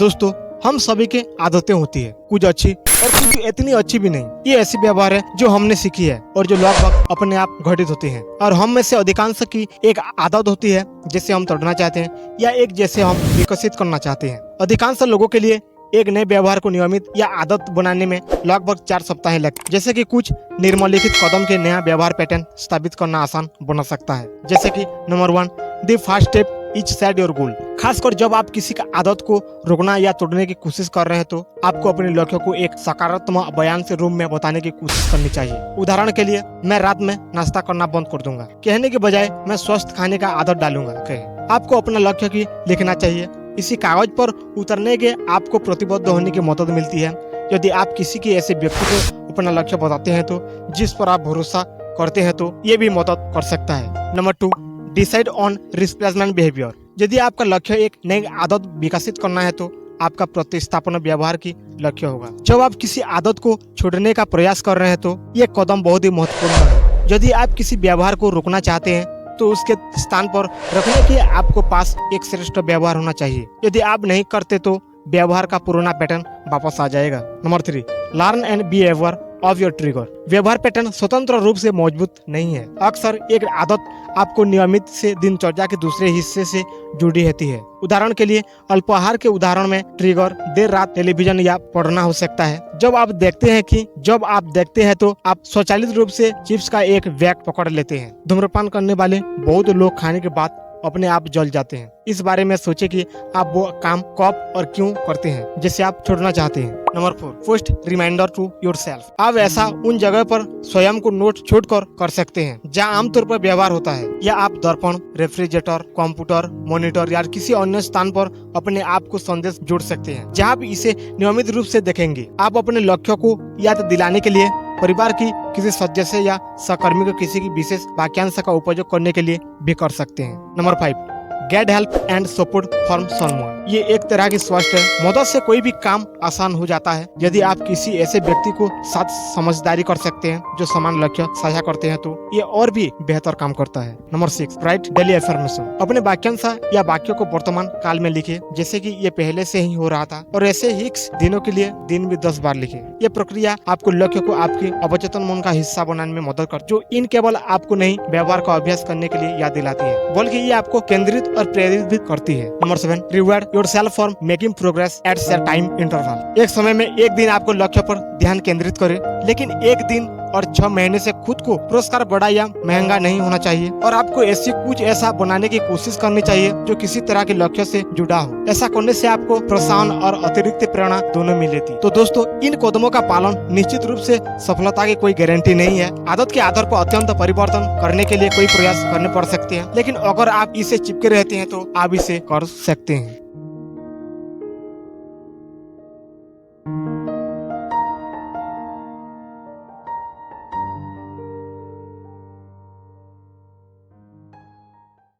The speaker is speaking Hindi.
दोस्तों, हम सभी के आदतें होती है, कुछ अच्छी और कुछ इतनी अच्छी भी नहीं। ये ऐसी व्यवहार है जो हमने सीखी है और जो लगभग अपने आप घटित होती है। और हम में से अधिकांश की एक आदत होती है जिसे हम तोड़ना चाहते हैं या एक जैसे हम विकसित करना चाहते हैं। अधिकांश लोगों के लिए एक नए व्यवहार को नियमित या आदत बनाने में लगभग 4 सप्ताह लगते, जैसे कि कुछ निम्नलिखित कदम के नया व्यवहार पैटर्न स्थापित करना आसान बना सकता है। जैसे कि number 1, the first step is set your goal. खासकर जब आप किसी का आदत को रोकना या तोड़ने की कोशिश कर रहे हैं तो आपको अपने लक्ष्य को एक सकारात्मक बयान से रूप में बताने की कोशिश करनी चाहिए। उदाहरण के लिए, मैं रात में नाश्ता करना बंद कर दूंगा कहने के बजाय मैं स्वस्थ खाने का आदत डालूंगा कहें। आपको अपना लक्ष्य की लिखना चाहिए। इसी कागज पर उतरने के आपको प्रतिबद्ध होने की मदद मिलती है। यदि आप किसी के ऐसे व्यक्ति को अपना लक्ष्य बताते हैं तो जिस पर आप भरोसा करते हैं तो ये भी मदद कर सकता है। Number 2, decide on replacement behaviour. यदि आपका लक्ष्य एक नई आदत विकसित करना है तो आपका प्रतिस्थापन व्यवहार की लक्ष्य होगा। जब आप किसी आदत को छोड़ने का प्रयास कर रहे हैं तो ये कदम बहुत ही महत्वपूर्ण है। यदि आप किसी व्यवहार को रोकना चाहते हैं तो उसके स्थान पर रखने के आपको पास एक श्रेष्ठ व्यवहार होना चाहिए। यदि आप नहीं करते तो व्यवहार का पुराना पैटर्न वापस आ जाएगा। Number 3, learn and be aware of your trigger. व्यवहार पैटर्न स्वतंत्र रूप से मजबूत नहीं है। अक्सर एक आदत आपको नियमित से दिनचर्या के दूसरे हिस्से से जुड़ी रहती है। उदाहरण के लिए, अल्पाहार के उदाहरण में ट्रिगर देर रात टेलीविजन या पढ़ना हो सकता है। जब आप देखते हैं तो आप स्वचालित रूप से चिप्स का एक बैग पकड़ लेते हैं। धूम्रपान करने वाले बहुत लोग खाने के बाद अपने आप जल जाते हैं। इस बारे में सोचे कि आप वो काम कब और क्यों करते हैं जिसे आप छोड़ना चाहते हैं। Number 4, post reminder to yourself. आप ऐसा उन जगह पर स्वयं को नोट छोड़कर कर सकते हैं जहां आमतौर पर व्यवहार होता है, या आप दर्पण, रेफ्रिजरेटर, कंप्यूटर, मॉनिटर या किसी अन्य स्थान पर अपने आप को संदेश जोड़ सकते हैं जहां आप इसे नियमित रूप से देखेंगे। आप अपने लक्ष्यों को याद दिलाने के लिए परिवार की किसी सदस्य या सहकर्मी को किसी की विशेष वाक्यांश का उपयोग करने के लिए भी कर सकते हैं। Number 5, get help and support from someone. ये एक तरह की स्वास्थ्य मदद से कोई भी काम आसान हो जाता है। यदि आप किसी ऐसे व्यक्ति को साथ समझदारी कर सकते हैं जो समान लक्ष्य साझा करते हैं तो ये और भी बेहतर काम करता है। Number 6, right daily affirmation. अपने वाक्यांश या वाक्यों को वर्तमान काल में लिखे जैसे कि ये पहले से ही हो रहा था, और ऐसे ही दिनों के लिए दिन भी 10 बार लिखे। ये प्रक्रिया आपको लक्ष्य को आपके अवचेतन मन का हिस्सा बनाने में मदद कर, जो इन केवल आपको नहीं व्यवहार का अभ्यास करने के लिए याद दिलाती है बल्कि ये आपको केंद्रित और प्रेरित भी करती है। Number 7, reward yourself for making progress eight set time interval. एक समय में एक दिन आपको लक्ष्य पर ध्यान केंद्रित करें, लेकिन एक दिन और 6 महीने से खुद को पुरस्कार बड़ा या महंगा नहीं होना चाहिए, और आपको कुछ ऐसा बनाने की कोशिश करनी चाहिए जो किसी तरह के लक्ष्य से जुड़ा हो। ऐसा करने से आपको प्रोत्साहन और अतिरिक्त प्रेरणा दोनों मिलेगी। तो दोस्तों, इन कदमों का पालन निश्चित रूप से सफलता की कोई गारंटी नहीं है। आदत के आधार पर अत्यंत परिवर्तन करने के लिए कोई प्रयास करने पड़ सकते हैं, लेकिन अगर आप इसे चिपके रहते हैं तो आप इसे कर सकते हैं।